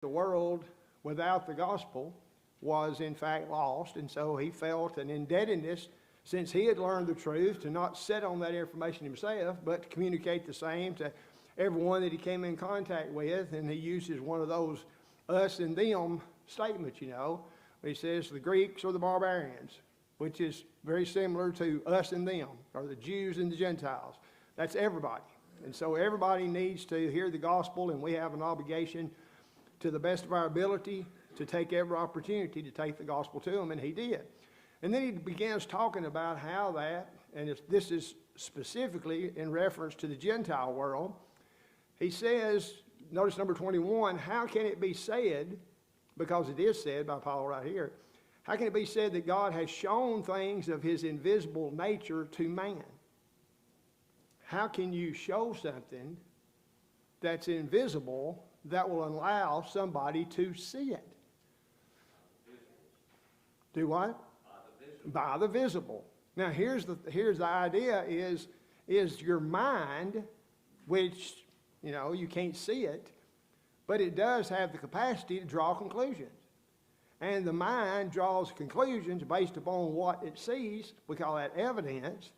The world without the gospel was in fact lost, and so he felt an indebtedness since he had learned the truth to not sit on that information himself, but to communicate the same to everyone that he came in contact with. And he uses one of those us and them statements, he says the Greeks or the barbarians, which is very similar to us and them, or the Jews and the Gentiles. That's everybody. And so everybody needs to hear the gospel, and we have an obligation to the best of our ability to take every opportunity to take the gospel to them, and he did. And then he begins talking about how that, and this is specifically in reference to the Gentile world, he says, notice number 21, how can it be said, because it is said by Paul right here, how can it be said that God has shown things of his invisible nature to man? How can you show something that's invisible that will allow somebody to see it? Do what? By the visible. Now here's the idea is your mind, which you can't see it, but it does have the capacity to draw conclusions. And the mind draws conclusions based upon what it sees. We call that evidence,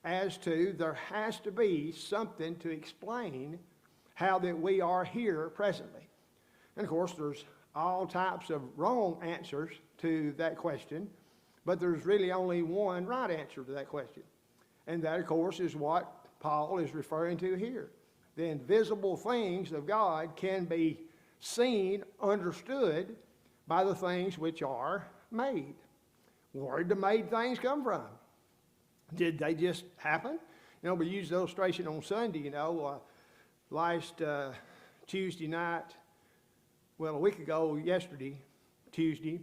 as to there has to be something to explain how that we are here presently. And of course there's all types of wrong answers to that question, but there's really only one right answer to that question. And that, of course, is what Paul is referring to here. The invisible things of God can be seen, understood by the things which are made. Where did the made things come from? Did they just happen? We used the illustration on Sunday, last Tuesday night, well, a week ago, yesterday, Tuesday,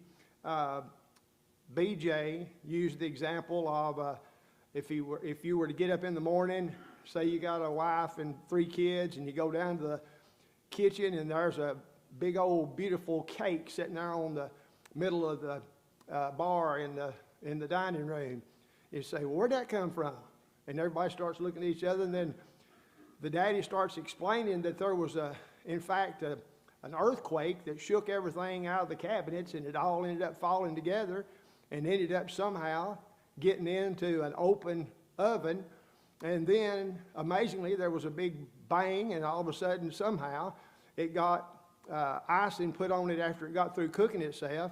BJ used the example of if you were to get up in the morning, say you got a wife and 3 kids, and you go down to the kitchen and there's a big old beautiful cake sitting there on the middle of the bar in the dining room. You say, well, where'd that come from? And everybody starts looking at each other, and then the daddy starts explaining that there was in fact an earthquake that shook everything out of the cabinets, and it all ended up falling together and ended up somehow getting into an open oven. And then amazingly there was a big bang, and all of a sudden somehow it got icing put on it after it got through cooking itself.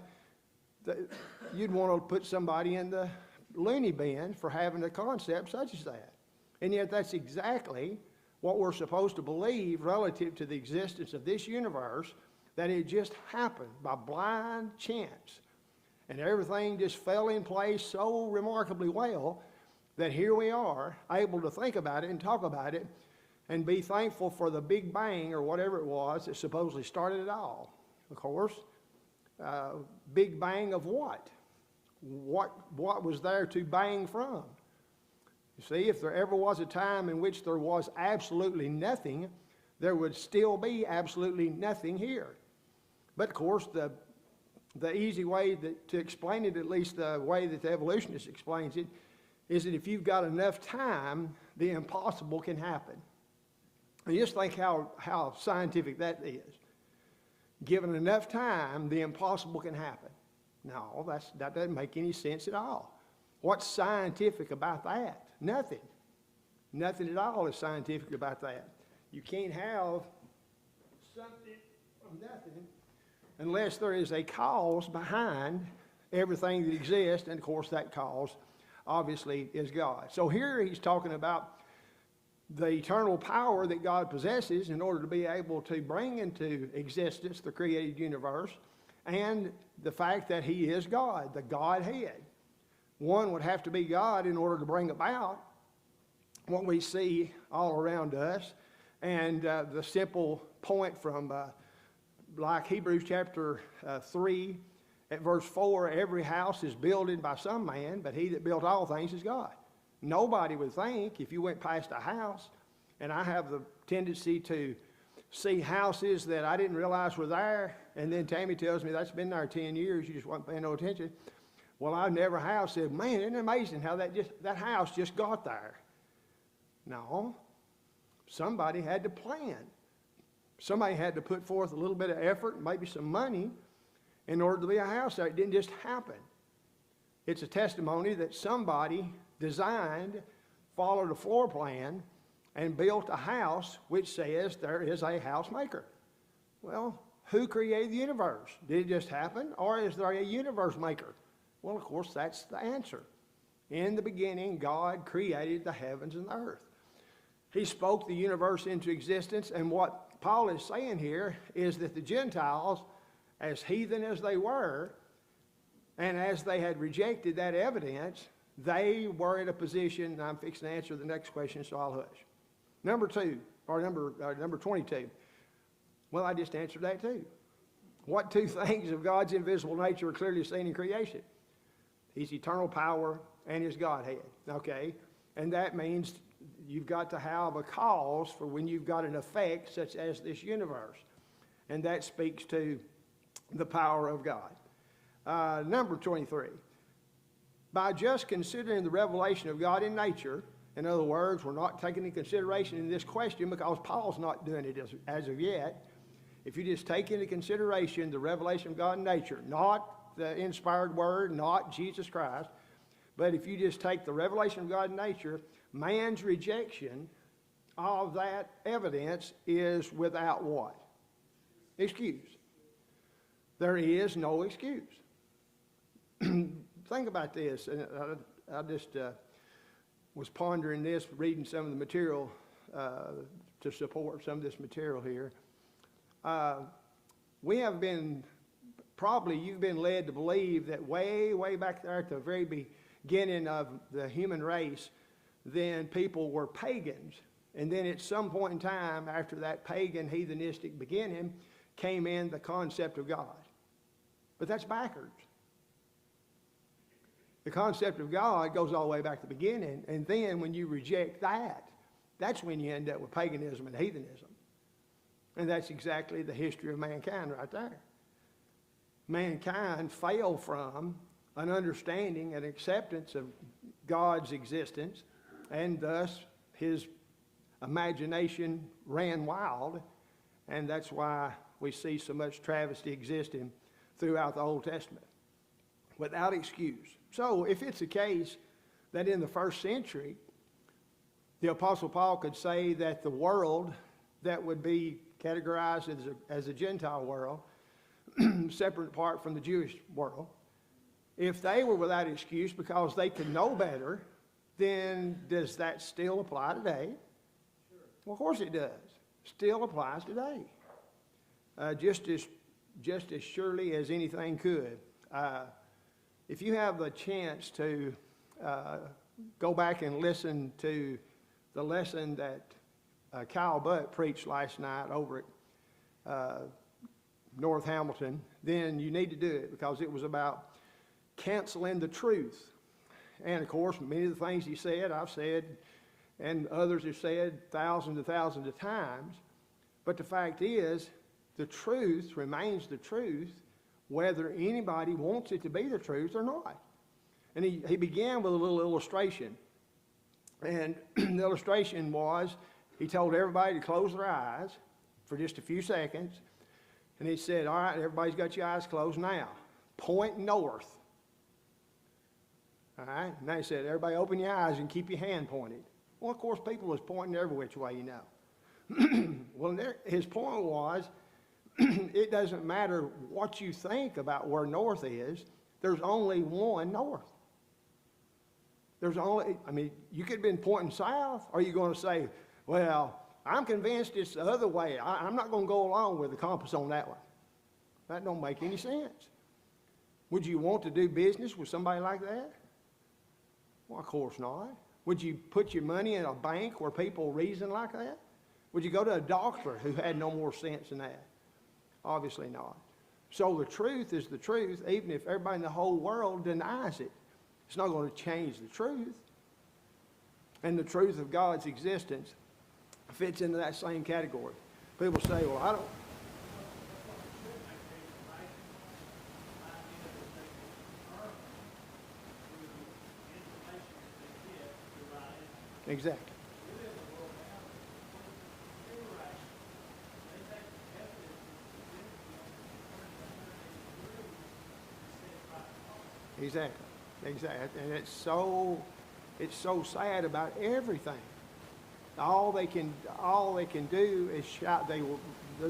You'd want to put somebody in the loony bin for having a concept such as that. And yet that's exactly what we're supposed to believe relative to the existence of this universe, that it just happened by blind chance. And everything just fell in place so remarkably well that here we are able to think about it and talk about it and be thankful for the big bang or whatever it was that supposedly started it all. Of course, big bang of what? What was there to bang from? You see, if there ever was a time in which there was absolutely nothing, there would still be absolutely nothing here. But of course, the easy way to explain it, at least the way that the evolutionist explains it, is that if you've got enough time, the impossible can happen. And just think how scientific that is. Given enough time, the impossible can happen. No, that doesn't make any sense at all. What's scientific about that? Nothing. Nothing at all is scientific about that. You can't have something from nothing unless there is a cause behind everything that exists, and of course that cause obviously is God. So here he's talking about the eternal power that God possesses in order to be able to bring into existence the created universe, and the fact that he is God, the Godhead. One would have to be God in order to bring about what we see all around us. And the simple point from like Hebrews chapter 3 at verse 4, every house is builded by some man, but he that built all things is God. Nobody would think, if you went past a house, and I have the tendency to see houses that I didn't realize were there, and then Tammy tells me that's been there 10 years, you just weren't paying no attention. Well, I never have said, man, isn't it amazing how that house just got there? No, somebody had to plan Somebody had to put forth a little bit of effort, maybe some money, in order to be a house there. It didn't just happen. It's a testimony that somebody designed, followed a floor plan, and built a house which says there is a house maker. Well, who created the universe? Did it just happen, or is there a universe maker? Well, of course, that's the answer. In the beginning, God created the heavens and the earth. He spoke the universe into existence, and what Paul is saying here is that the Gentiles, as heathen as they were, and as they had rejected that evidence, they were in a position, and I'm fixing to answer the next question, so I'll hush. Number 22. Well, I just answered that too. What two things of God's invisible nature are clearly seen in creation? His eternal power and his Godhead. Okay? And that means you've got to have a cause for when you've got an effect such as this universe. And that speaks to the power of God. Number 23. By just considering the revelation of God in nature, in other words, we're not taking into consideration in this question because Paul's not doing it as of yet. If you just take into consideration the revelation of God in nature, not the inspired word, not Jesus Christ, but if you just take the revelation of God in nature, man's rejection of that evidence is without what? Excuse. There is no excuse. Think about this. And I just was pondering this, reading some of the material to support some of this material here. We have been, probably you've been led to believe that way, way back there at the very beginning of the human race, then people were pagans. And then at some point in time, after that pagan heathenistic beginning, came in the concept of God. But that's backwards. The concept of God goes all the way back to the beginning, and then when you reject that, that's when you end up with paganism and heathenism. And that's exactly the history of mankind right there. Mankind fell from an understanding and acceptance of God's existence, and thus his imagination ran wild, and that's why we see so much travesty existing throughout the Old Testament, without excuse. So if it's the case that in the first century, the Apostle Paul could say that the world that would be categorized as a Gentile world, separate apart from the Jewish world, if they were without excuse because they could know better, then does that still apply today? Sure. Well, of course it does. Still applies today. Just as surely as anything could. If you have the chance to go back and listen to the lesson that Kyle Butt preached last night over at North Hamilton, then you need to do it because it was about canceling the truth. And of course, many of the things he said, I've said, and others have said thousands and thousands of times. But the fact is, the truth remains the truth, whether anybody wants it to be the truth or not. And he began with a little illustration. And the illustration was, he told everybody to close their eyes for just a few seconds. And he said, all right, everybody's got your eyes closed now. Point north. All right? And they said, everybody open your eyes and keep your hand pointed. Well, of course, people was pointing every which way, you know. Well, his point was, it doesn't matter what you think about where north is. There's only one north. You could have been pointing south, or you're going to say, well, I'm convinced it's the other way. I'm not going to go along with the compass on that one. That don't make any sense. Would you want to do business with somebody like that? Well, of course not. Would you put your money in a bank where people reason like that? Would you go to a doctor who had no more sense than that? Obviously not. So the truth is the truth, even if everybody in the whole world denies it. It's not going to change the truth. And the truth of God's existence fits into that same category. People say, well, I don't. Exactly. Exactly. Exactly. And it's so sad about everything. All they can do is shout.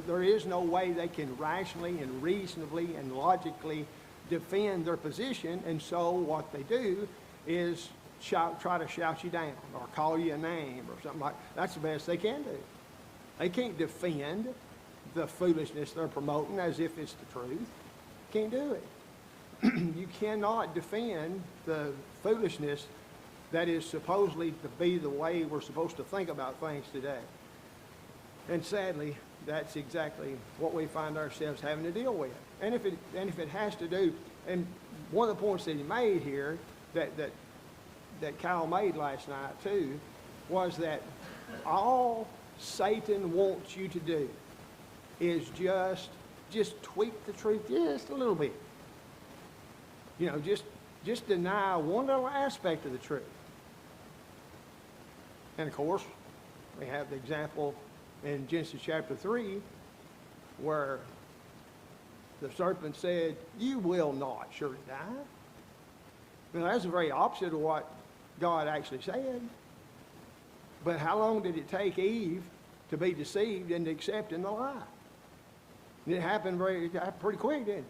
There is no way they can rationally and reasonably and logically defend their position, and so what they do is try to shout you down or call you a name or something like that. That's the best they can do. They can't defend the foolishness they're promoting as if it's the truth. Can't do it. You cannot defend the foolishness that is supposedly to be the way we're supposed to think about things today. And sadly, that's exactly what we find ourselves having to deal with. And if it has to do, and one of the points that he made here, that Kyle made last night too, was that all Satan wants you to do is just tweak the truth just a little bit. You know, just deny one little aspect of the truth. And of course, we have the example in Genesis chapter 3 where the serpent said, "You will not surely die." Now, that's the very opposite of what God actually said. But how long did it take Eve to be deceived into accepting the lie? It happened pretty quick, didn't it?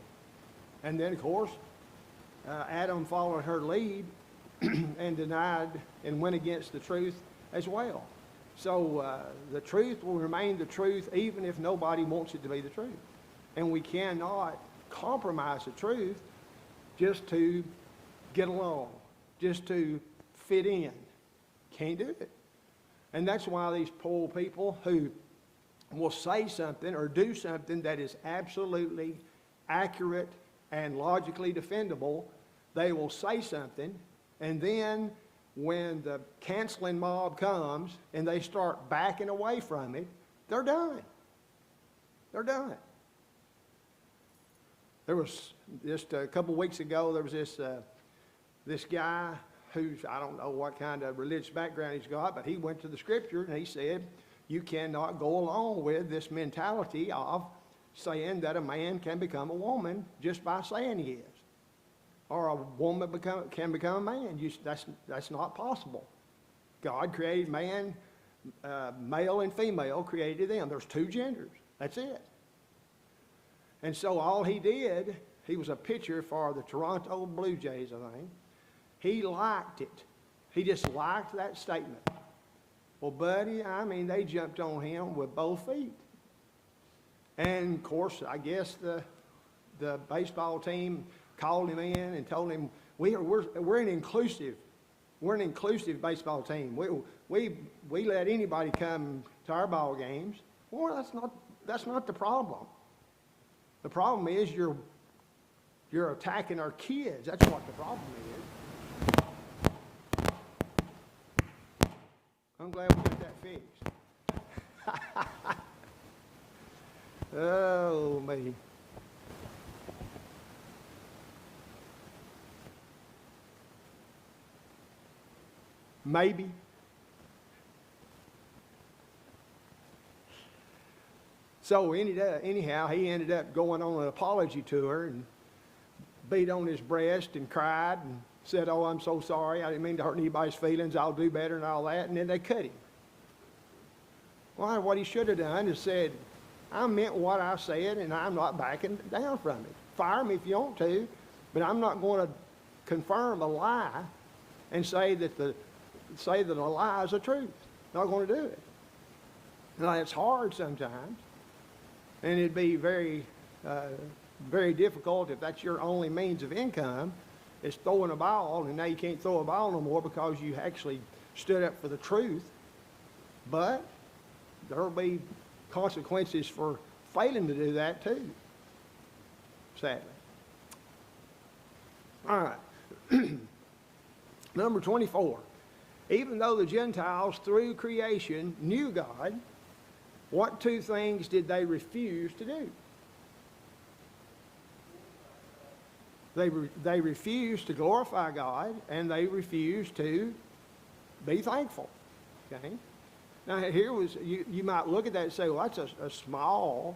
And then, of course, Adam followed her lead and denied and went against the truth as well. So the truth will remain the truth even if nobody wants it to be the truth. And we cannot compromise the truth just to get along, just to fit in. Can't do it. And that's why these poor people who will say something or do something that is absolutely accurate and logically defendable, they will say something, and then when the canceling mob comes and they start backing away from it, they're done. They're done. There was just a couple weeks ago, there was this guy who's, I don't know what kind of religious background he's got, but he went to the scripture and he said, you cannot go along with this mentality of saying that a man can become a woman just by saying he is. Or a woman can become a man. That's not possible. God created man, male and female, created them. There's two genders. That's it. And so all he did, he was a pitcher for the Toronto Blue Jays, I think. He liked it. He just liked that statement. Well, buddy, I mean, they jumped on him with both feet. And, of course, I guess the baseball team called him in and told him, we're an inclusive baseball team. We let anybody come to our ball games. Well, that's not the problem. The problem is you're attacking our kids. That's what the problem is. I'm glad we got that fixed. Oh, me. Maybe. So anyhow, he ended up going on an apology tour and beat on his breast and cried and said, "Oh, I'm so sorry. I didn't mean to hurt anybody's feelings. I'll do better," and all that. And then they cut him. Well, what he should have done is said, "I meant what I said, and I'm not backing down from it. Fire me if you want to, but I'm not going to confirm a lie and say that a lie is the truth. Not going to do it." Now, it's hard sometimes, and it'd be very, very difficult if that's your only means of income, is throwing a ball, and now you can't throw a ball no more because you actually stood up for the truth. But there'll be consequences for failing to do that too, sadly. All right. Number 24. Even though the Gentiles through creation knew God, what two things did they refuse to do? They refused to glorify God, and they refused to be thankful. Okay? Now here you might look at that and say, well, that's a small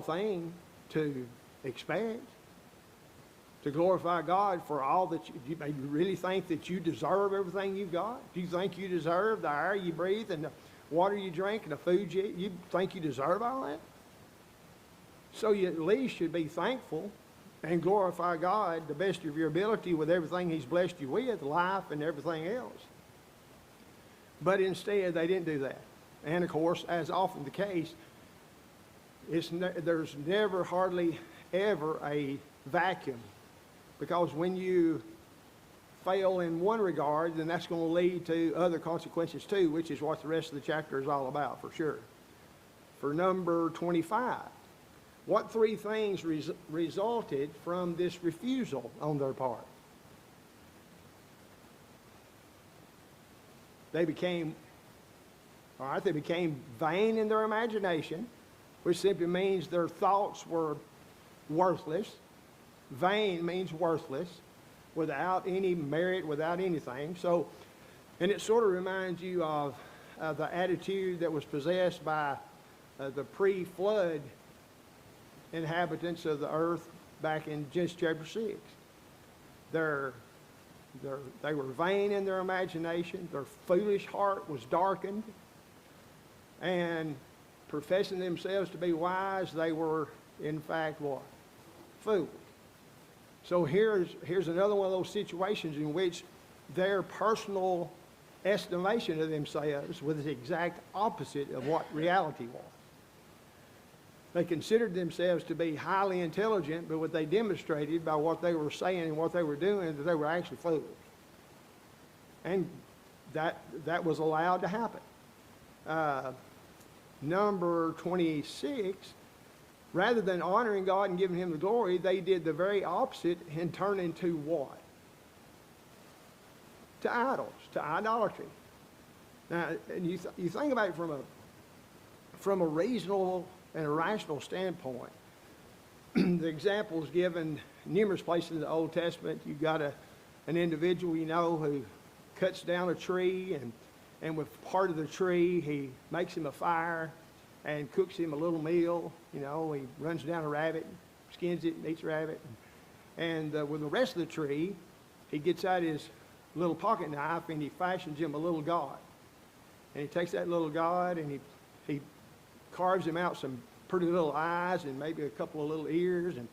thing to expect. To glorify God for all that you really think that you deserve everything you've got? Do you think you deserve the air you breathe and the water you drink and the food you eat? You think you deserve all that? So you at least should be thankful and glorify God the best of your ability with everything He's blessed you with, life and everything else. But instead, they didn't do that. And of course, as often the case, there's never, hardly ever a vacuum. Because when you fail in one regard, then that's going to lead to other consequences too, which is what the rest of the chapter is all about, for sure. For number 25, what three things resulted from this refusal on their part? They became vain in their imagination, which simply means their thoughts were worthless. Vain means worthless, without any merit, without anything. So, and it sort of reminds you of the attitude that was possessed by the pre-flood inhabitants of the earth back in Genesis chapter 6. They were vain in their imagination. Their foolish heart was darkened. And professing themselves to be wise, they were, in fact, what? Fools. So here's another one of those situations in which their personal estimation of themselves was the exact opposite of what reality was. They considered themselves to be highly intelligent, but what they demonstrated by what they were saying and what they were doing, that they were actually fools. And that was allowed to happen. Number 26, rather than honoring God and giving Him the glory, they did the very opposite and turned into what? To idols, to idolatry. Now, and you think about it from a reasonable and a rational standpoint. The examples given numerous places in the Old Testament. You've got an individual you know who cuts down a tree, and with part of the tree he makes him a fire and cooks him a little meal. You know, he runs down a rabbit, skins it, and eats a rabbit. And with the rest of the tree, he gets out his little pocket knife and he fashions him a little god. And he takes that little god and he carves him out some pretty little eyes and maybe a couple of little ears and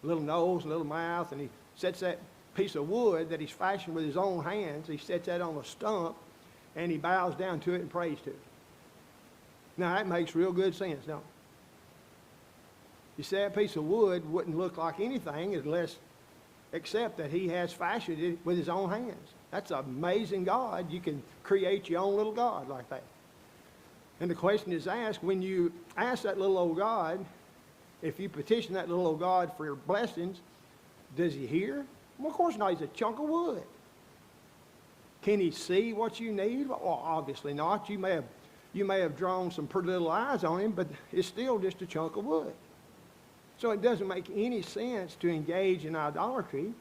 a little nose, a little mouth, and he sets that piece of wood that he's fashioned with his own hands, he sets that on a stump and he bows down to it and prays to it. Now, that makes real good sense, don't it? You see, that piece of wood wouldn't look like anything except that he has fashioned it with his own hands. That's an amazing God. You can create your own little God like that. And the question is asked, when you ask that little old God, if you petition that little old God for your blessings, does he hear? Well, of course not. He's a chunk of wood. Can he see what you need? Well, obviously not. You may have drawn some pretty little eyes on him, but it's still just a chunk of wood. So it doesn't make any sense to engage in idolatry.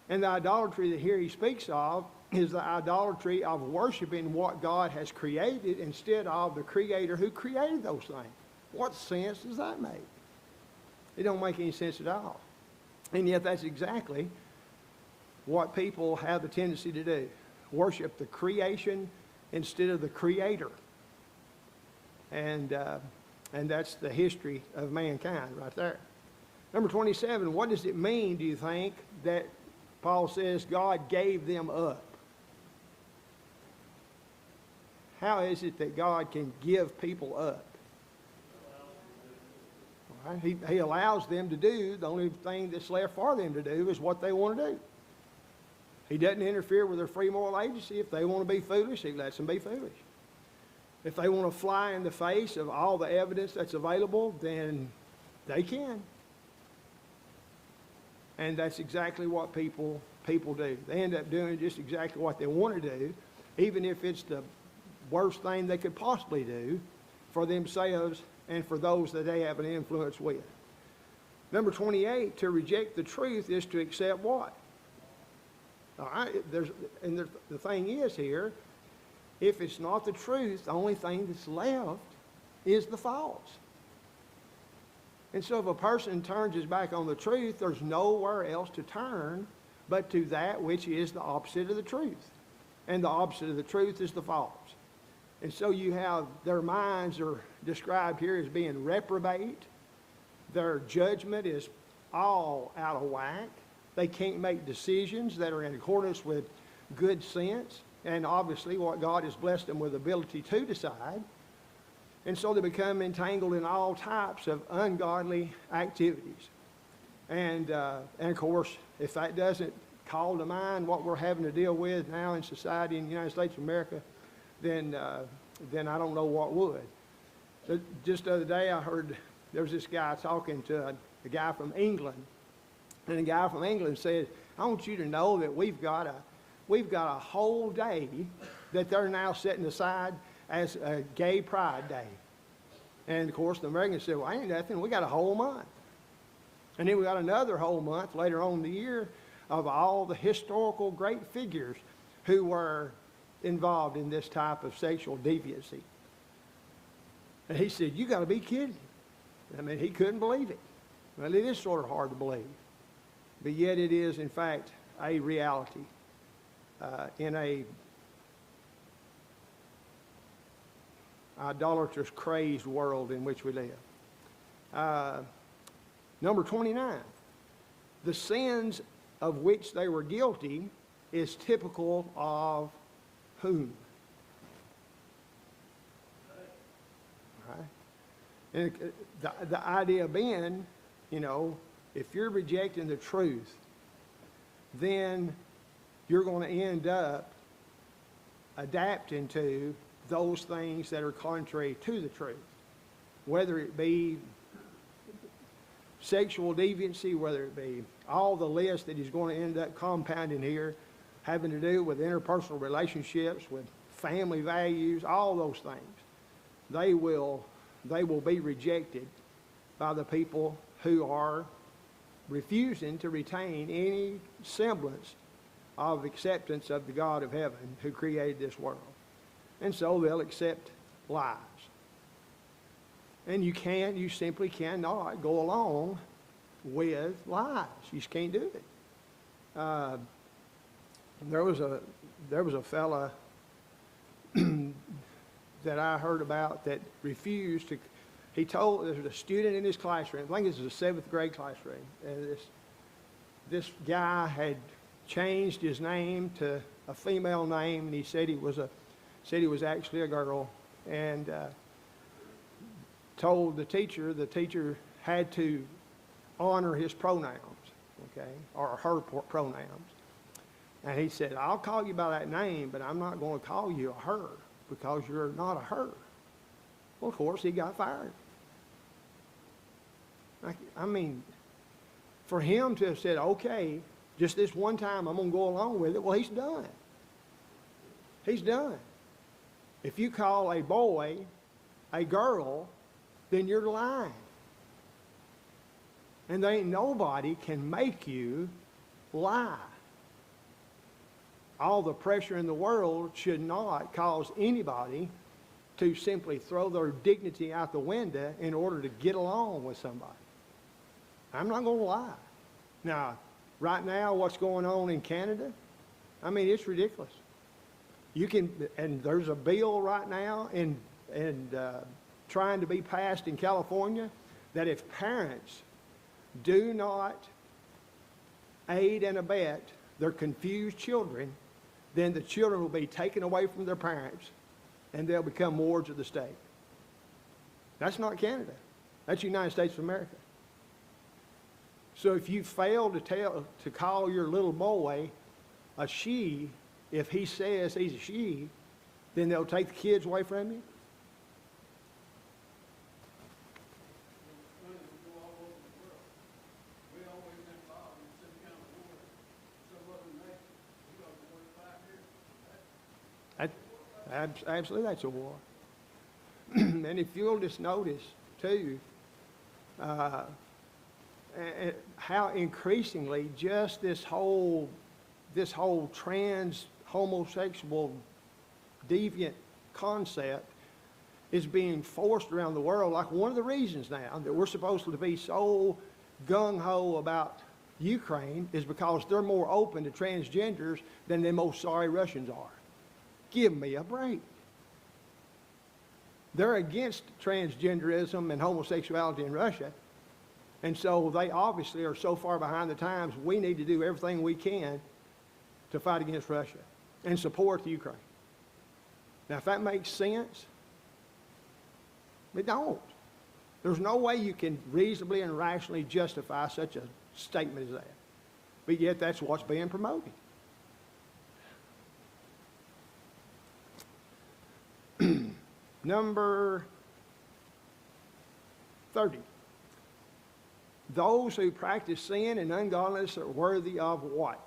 And the idolatry that here he speaks of is the idolatry of worshiping what God has created instead of the Creator who created those things. What sense does that make? It don't make any sense at all. And yet that's exactly what people have the tendency to do. Worship the creation instead of the Creator. And that's the history of mankind right there. Number 27, what does it mean, do you think, that Paul says God gave them up? How is it that God can give people up? Right? He allows them to do, the only thing that's left for them to do is what they want to do. He doesn't interfere with their free moral agency. If they want to be foolish, he lets them be foolish. If they want to fly in the face of all the evidence that's available, then they can. And that's exactly what people do. They end up doing just exactly what they want to do, even if it's the worst thing they could possibly do for themselves and for those that they have an influence with. Number 28, to reject the truth is to accept what? All right, the thing is here, if it's not the truth, the only thing that's left is the false. And so if a person turns his back on the truth, there's nowhere else to turn but to that which is the opposite of the truth. And the opposite of the truth is the false. And so you have, their minds are described here as being reprobate. Their judgment is all out of whack. They can't make decisions that are in accordance with good sense. And obviously what God has blessed them with the ability to decide. And so they become entangled in all types of ungodly activities. And of course, if that doesn't call to mind what we're having to deal with now in society in the United States of America, then I don't know what would. Just the other day I heard there was this guy talking to a guy from England. And the guy from England said, I want you to know that we've got a whole day that they're now setting aside as a gay pride day. And of course the Americans said, well, ain't nothing, we got a whole month. And then we got another whole month later on in the year of all the historical great figures who were involved in this type of sexual deviancy. And he said, you got to be kidding. I mean, he couldn't believe it. Well, it is sort of hard to believe. But yet it is, in fact, a reality in a idolatrous, crazed world in which we live. Number 29. The sins of which they were guilty is typical of whom? All right. And the idea being, you know, if you're rejecting the truth, then you're going to end up adapting to those things that are contrary to the truth. Whether it be sexual deviancy, whether it be all the list that he's going to end up compounding here, having to do with interpersonal relationships, with family values, all those things, they will be rejected by the people who are refusing to retain any semblance of acceptance of the God of heaven who created this world. And so they'll accept lies. And you simply cannot go along with lies. You just can't do it. There was a fella that I heard about that refused to. He told, there was a student in his classroom, I think this was a 7th grade classroom, and this guy had changed his name to a female name, and he said he was actually a girl, and told the teacher had to honor his pronouns, okay, or her pronouns. And he said, I'll call you by that name, but I'm not going to call you a her, because you're not a her. Well, of course, he got fired. I mean, for him to have said, okay, just this one time I'm going to go along with it, well, he's done. He's done. If you call a boy a girl, then you're lying. And there ain't nobody can make you lie. All the pressure in the world should not cause anybody to simply throw their dignity out the window in order to get along with somebody. I'm not going to lie. Now, right now, what's going on in Canada, I mean, it's ridiculous. And there's a bill right now in trying to be passed in California that if parents do not aid and abet their confused children, then the children will be taken away from their parents and they'll become wards of the state. That's not Canada. That's the United States of America. So if you fail to call your little boy a she, if he says he's a she, then they'll take the kids away from you. Absolutely, that's a war. And if you'll just notice, too, how increasingly just this whole trans homosexual deviant concept is being forced around the world. Like one of the reasons now that we're supposed to be so gung-ho about Ukraine is because they're more open to transgenders than the most sorry Russians are. Give me a break. They're against transgenderism and homosexuality in Russia. And so they obviously are so far behind the times, we need to do everything we can to fight against Russia and support the Ukraine. Now, if that makes sense, it don't. There's no way you can reasonably and rationally justify such a statement as that. But yet that's what's being promoted. Number 30. Those who practice sin and ungodliness are worthy of what?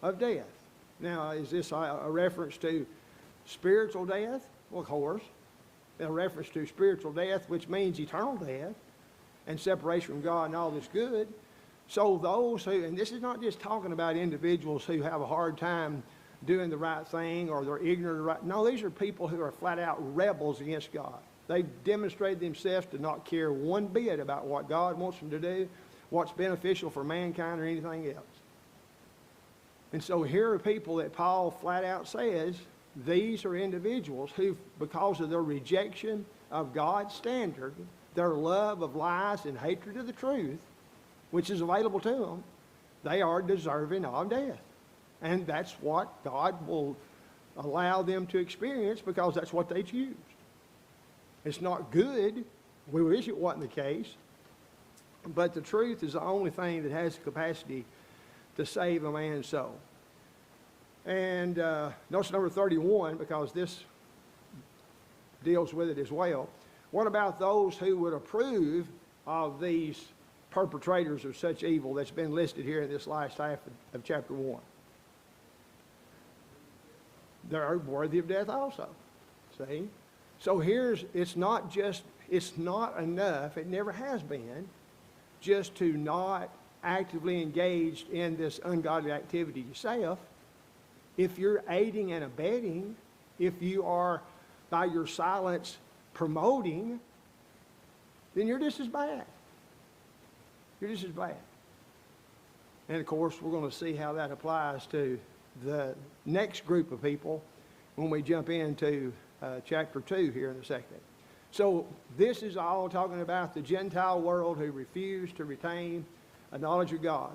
Of death. Now, is this a reference to spiritual death? Well, of course. A reference to spiritual death, which means eternal death and separation from God and all that's good. So those who, and this is not just talking about individuals who have a hard time doing the right thing or they're ignorant of the right. No, these are people who are flat out rebels against God. They've demonstrated themselves to not care one bit about what God wants them to do, what's beneficial for mankind or anything else. And so here are people that Paul flat out says, these are individuals who, because of their rejection of God's standard, their love of lies and hatred of the truth, which is available to them, they are deserving of death. And that's what God will allow them to experience because that's what they choose. It's not good. We wish it wasn't the case. But the truth is the only thing that has the capacity to save a man's soul. And notice number 31, because this deals with it as well. What about those who would approve of these perpetrators of such evil that's been listed here in this last half of chapter 1? They're worthy of death also. See? So it's not enough, it never has been, just to not actively engage in this ungodly activity yourself. If you're aiding and abetting, if you are by your silence promoting, then you're just as bad. You're just as bad. And of course, we're going to see how that applies to the next group of people when we jump into chapter 2 here in a second. So this is all talking about the Gentile world who refuse to retain a knowledge of God.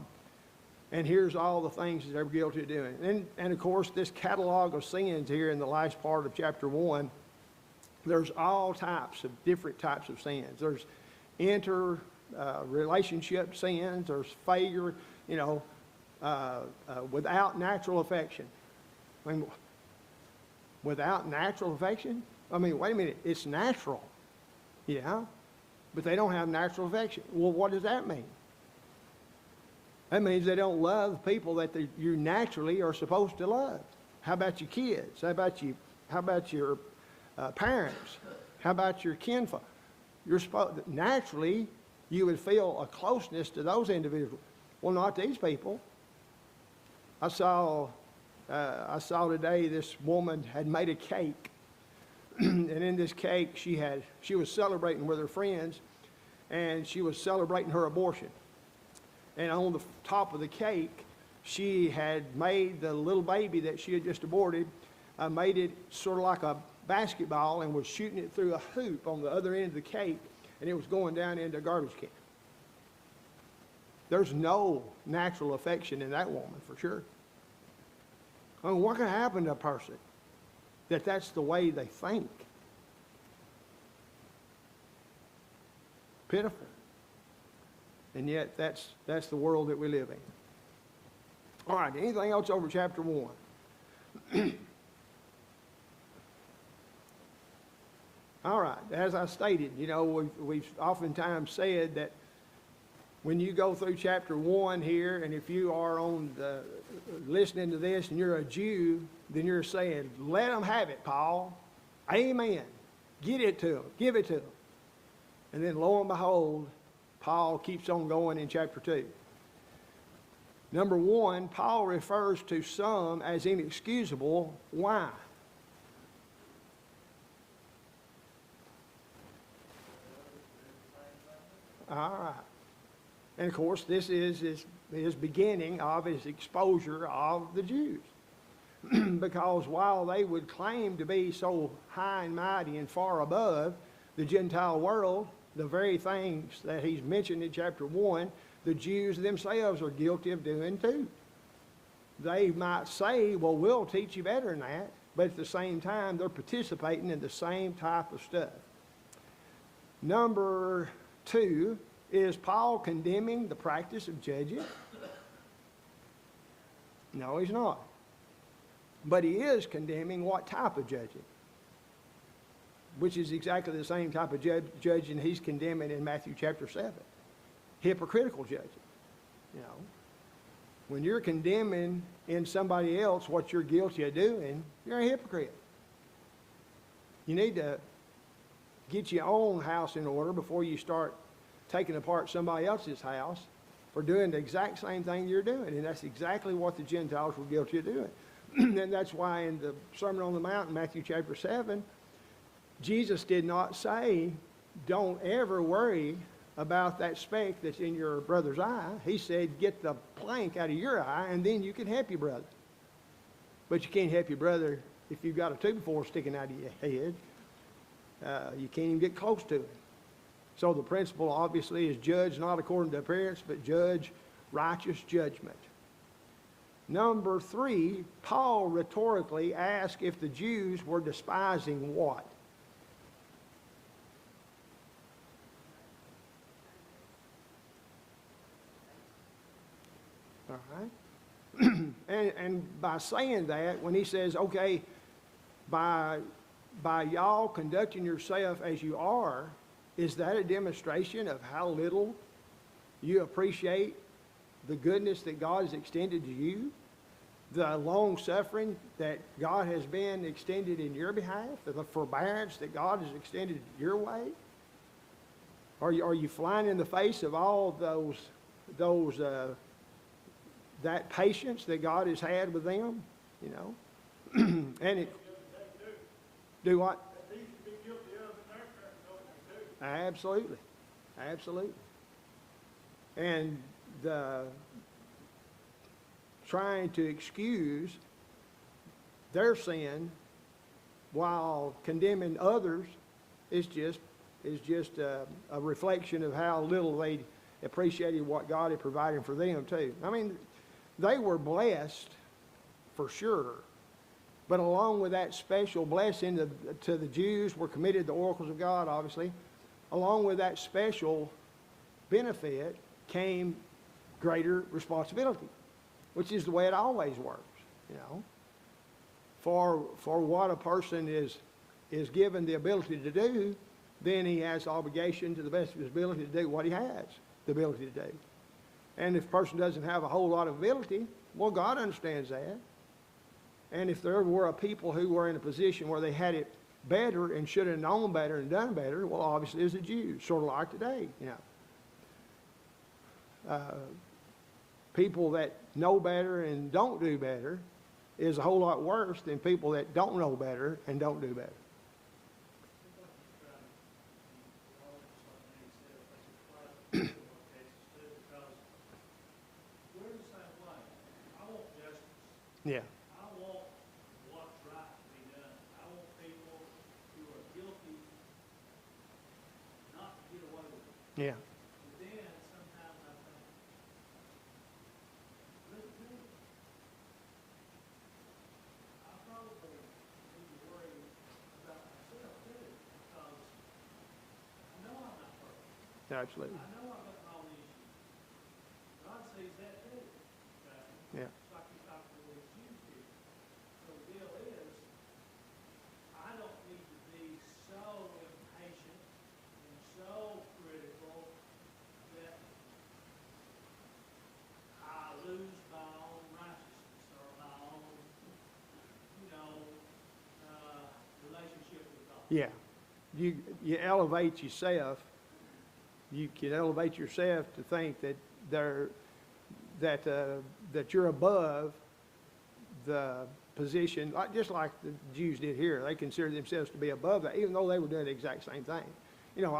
And here's all the things that they're guilty of doing. And of course, this catalog of sins here in the last part of chapter 1, there's all types of different types of sins. There's relationship sins. There's failure, without natural affection. I mean, without natural affection? I mean, wait a minute, it's natural. Yeah, but they don't have natural affection. Well, what does that mean? That means they don't love the people that you naturally are supposed to love. How about your kids? How about your parents? How about your kinfolk? Naturally, you would feel a closeness to those individuals. Well, not these people. I saw today this woman had made a cake, and in this cake she was celebrating with her friends, and she was celebrating her abortion. And on the top of the cake, she had made the little baby that she had just aborted, made it sort of like a basketball and was shooting it through a hoop on the other end of the cake, and it was going down into a garbage can. There's no natural affection in that woman, for sure. I mean, what can happen to a person that's the way they think? Pitiful. And yet, that's the world that we live in. All right, anything else over chapter 1? All right, as I stated, we've oftentimes said that when you go through chapter 1 here, and if you are listening to this and you're a Jew, then you're saying, let them have it, Paul. Amen. Get it to them. Give it to them. And then lo and behold, Paul keeps on going in chapter 2. Number 1, Paul refers to some as inexcusable. Why? All right. And of course, this is his beginning of his exposure of the Jews. Because while they would claim to be so high and mighty and far above the Gentile world, the very things that he's mentioned in chapter 1, the Jews themselves are guilty of doing too. They might say, well, we'll teach you better than that, but at the same time, they're participating in the same type of stuff. Number 2, is Paul condemning the practice of judging? No, he's not. But he is condemning what type of judging? Which is exactly the same type of judging he's condemning in Matthew chapter 7. Hypocritical judging. You know, when you're condemning in somebody else what you're guilty of doing, you're a hypocrite. You need to get your own house in order before you start taking apart somebody else's house for doing the exact same thing you're doing. And that's exactly what the Gentiles were guilty of doing. And that's why in the Sermon on the Mount in Matthew chapter 7, Jesus did not say, don't ever worry about that speck that's in your brother's eye. He said, get the plank out of your eye and then you can help your brother. But you can't help your brother if you've got a 2x4 sticking out of your head. You can't even get close to it. So the principle obviously is judge not according to appearance, but judge righteous judgment. Number 3, Paul rhetorically asked if the Jews were despising what? All right. and by saying that, when he says, okay, by y'all conducting yourself as you are, is that a demonstration of how little you appreciate the goodness that God has extended to you? The long suffering that God has been extended in your behalf? The forbearance that God has extended your way? Are you flying in the face of all that patience that God has had with them? You know? And it... Do what? Absolutely. Absolutely. And trying to excuse their sin while condemning others is just a reflection of how little they appreciated what God had provided for them too. I mean, they were blessed for sure. But along with that special blessing to the Jews were committed the oracles of God, obviously. Along with that special benefit came greater responsibility, which is the way it always works, you know. For what a person is given the ability to do, then he has obligation to the best of his ability to do what he has the ability to do. And if a person doesn't have a whole lot of ability, well, God understands that. And if there were a people who were in a position where they had it better and should have known better and done better, well, obviously it's the Jews, sort of like today, you know. People that know better and don't do better is a whole lot worse than people that don't know better and don't do better. Yeah. I want what's right to be done. I want people who are guilty not to get away with it. Yeah. But then sometimes I think, look at me. I probably need to worry about myself too, because I know I'm not perfect. Absolutely. I know I've got all these issues. God sees that too. Okay? Yeah. It's like you talked to these Jews here. So the deal is, I don't need to be so impatient and so critical that I lose my own righteousness or my own, relationship with God. Yeah. You elevate yourself. You can elevate yourself to think that that you're above the position, just like the Jews did here. They considered themselves to be above that, even though they were doing the exact same thing. You know,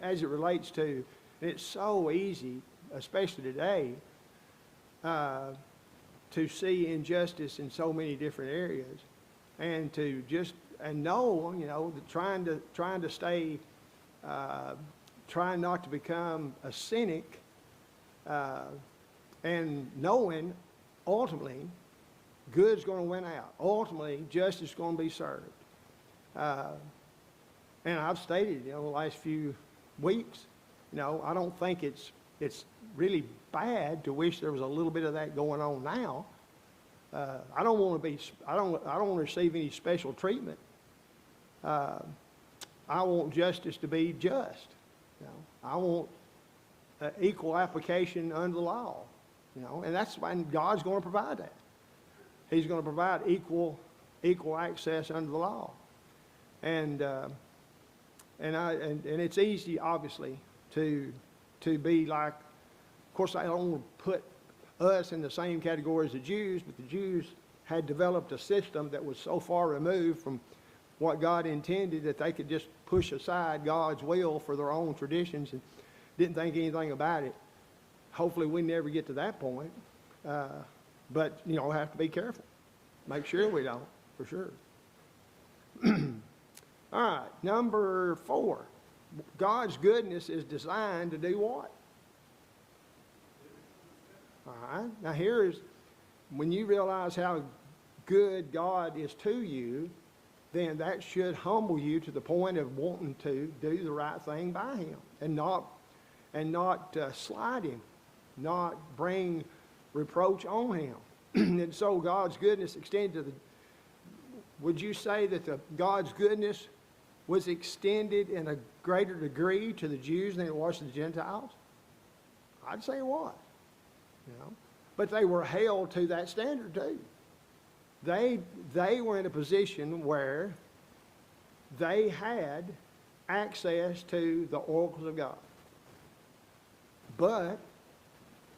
as it relates to And it's so easy, especially today, to see injustice in so many different areas, and to just know, that trying to stay, trying not to become a cynic, and knowing ultimately good's going to win out. Ultimately, justice is going to be served. And I've stated, the last few weeks, I don't think it's really bad to wish there was a little bit of that going on now. I don't want to receive any special treatment. I want justice to be just. I want equal application under the law. And that's why God's going to provide that. He's going to provide equal access under the law. And it's easy, obviously, to be like, of course, I don't want to put us in the same category as the Jews, but the Jews had developed a system that was so far removed from what God intended that they could just push aside God's will for their own traditions and didn't think anything about it. Hopefully we never get to that point, but have to be careful. Make sure we don't, for sure. All right, number 4. God's goodness is designed to do what? All right, now here's, when you realize how good God is to you, then that should humble you to the point of wanting to do the right thing by Him and not slight Him, not bring reproach on Him. And so God's goodness extended to the, would you say that God's goodness was extended in a greater degree to the Jews than it was to the Gentiles? I'd say it was. But they were held to that standard too. They were in a position where they had access to the oracles of God. But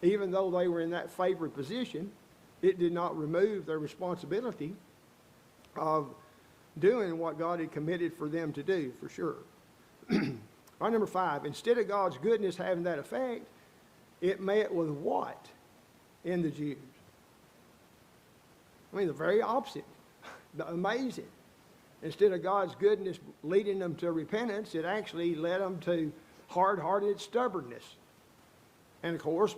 even though they were in that favored position, it did not remove their responsibility of doing what God had committed for them to do, for sure. All right, number 5, instead of God's goodness having that effect, it met with what in the Jews? I mean, the very opposite. Amazing. Instead of God's goodness leading them to repentance, it actually led them to hard-hearted stubbornness. And of course,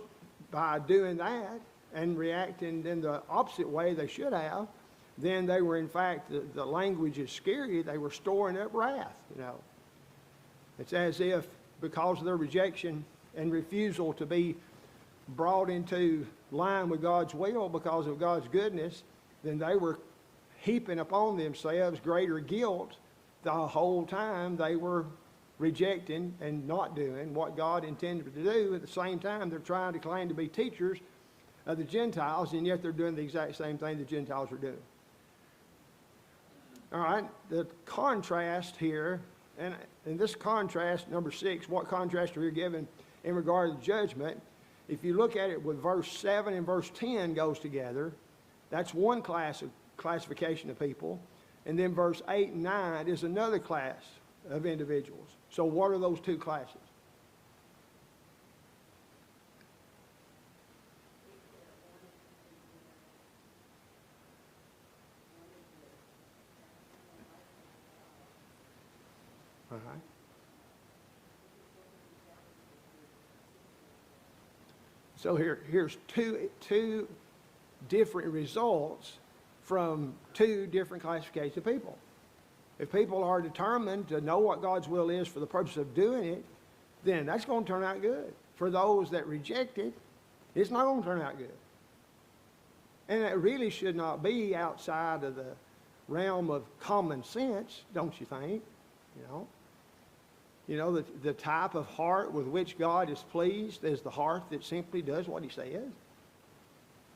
by doing that and reacting in the opposite way they should have, then they were, in fact, the language is scary, they were storing up wrath, It's as if, because of their rejection and refusal to be brought into line with God's will because of God's goodness, then they were heaping upon themselves greater guilt the whole time they were rejecting and not doing what God intended to do. At the same time, they're trying to claim to be teachers of the Gentiles, and yet they're doing the exact same thing the Gentiles are doing. All right, the contrast here, and this contrast, number 6, what contrast are you given in regard to judgment? If you look at it with verse 7 and verse 10 goes together, that's one classification of people. And then verse 8 and 9 is another class of individuals. So what are those two classes? All right. So here's two different results from two different classifications of people. If people are determined to know what God's will is for the purpose of doing it, then that's going to turn out good. For those that reject it, it's not going to turn out good. And it really should not be outside of the realm of common sense, don't you think? The type of heart with which God is pleased is the heart that simply does what He says.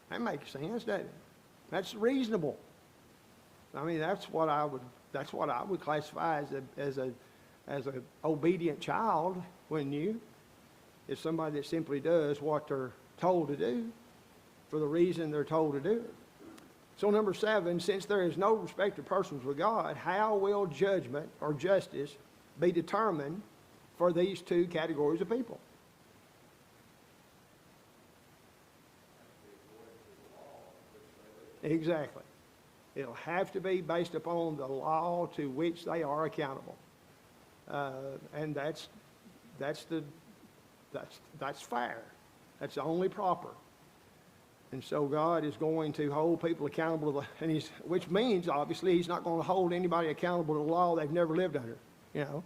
That makes sense, doesn't it? That's reasonable. I mean, that's what I would classify as a obedient child, wouldn't you? It's somebody that simply does what they're told to do for the reason they're told to do it. So number 7, since there is no respect of persons with God, how will judgment or justice be determined for these two categories of people? Exactly. It'll have to be based upon the law to which they are accountable. And that's fair. That's only proper. And so God is going to hold people accountable to which means, obviously, he's not going to hold anybody accountable to the law they've never lived under, you know.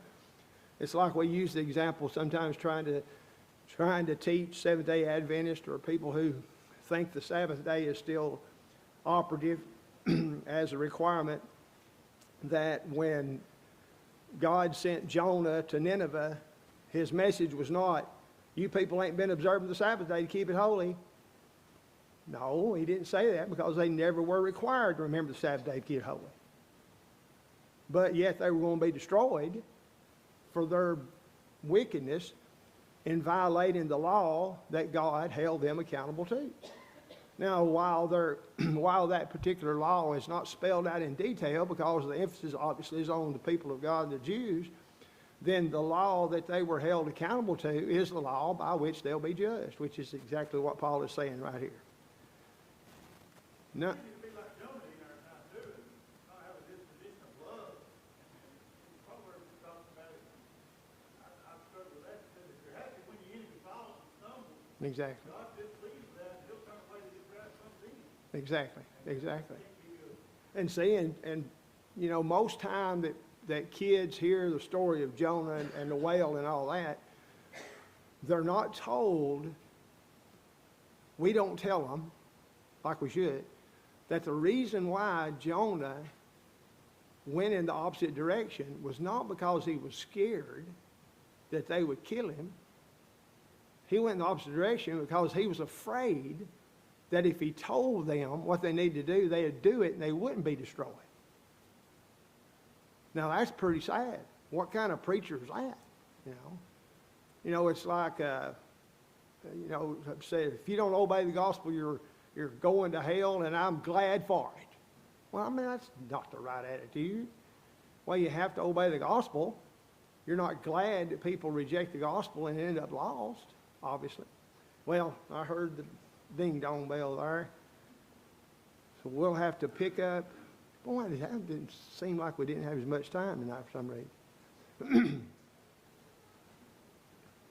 It's like we use the example sometimes trying to teach Seventh-day Adventists or people who think the Sabbath day is still operative as a requirement, that when God sent Jonah to Nineveh, his message was not, you people ain't been observing the Sabbath day to keep it holy. No, he didn't say that, because they never were required to remember the Sabbath day to keep it holy. But yet they were going to be destroyed for their wickedness in violating the law that God held them accountable to. Now, while that particular law is not spelled out in detail, because the emphasis obviously is on the people of God, the Jews, then the law that they were held accountable to is the law by which they'll be judged, which is exactly what Paul is saying right here. No. Exactly. Exactly. And see, and you know, most time that kids hear the story of Jonah and the whale and all that, they're not told, we don't tell them, like we should, that the reason why Jonah went in the opposite direction was not because he was scared that they would kill him. He went in the opposite direction because he was afraid that if he told them what they needed to do, they'd do it and they wouldn't be destroyed. Now that's pretty sad. What kind of preacher is that? You know, it's like, say, if you don't obey the gospel, you're going to hell, and I'm glad for it. Well, I mean, that's not the right attitude. Well, you have to obey the gospel. You're not glad that people reject the gospel and end up lost, obviously. Well, I heard the ding-dong bell there. So we'll have to pick up. Boy, it didn't seem like we didn't have as much time tonight for some reason.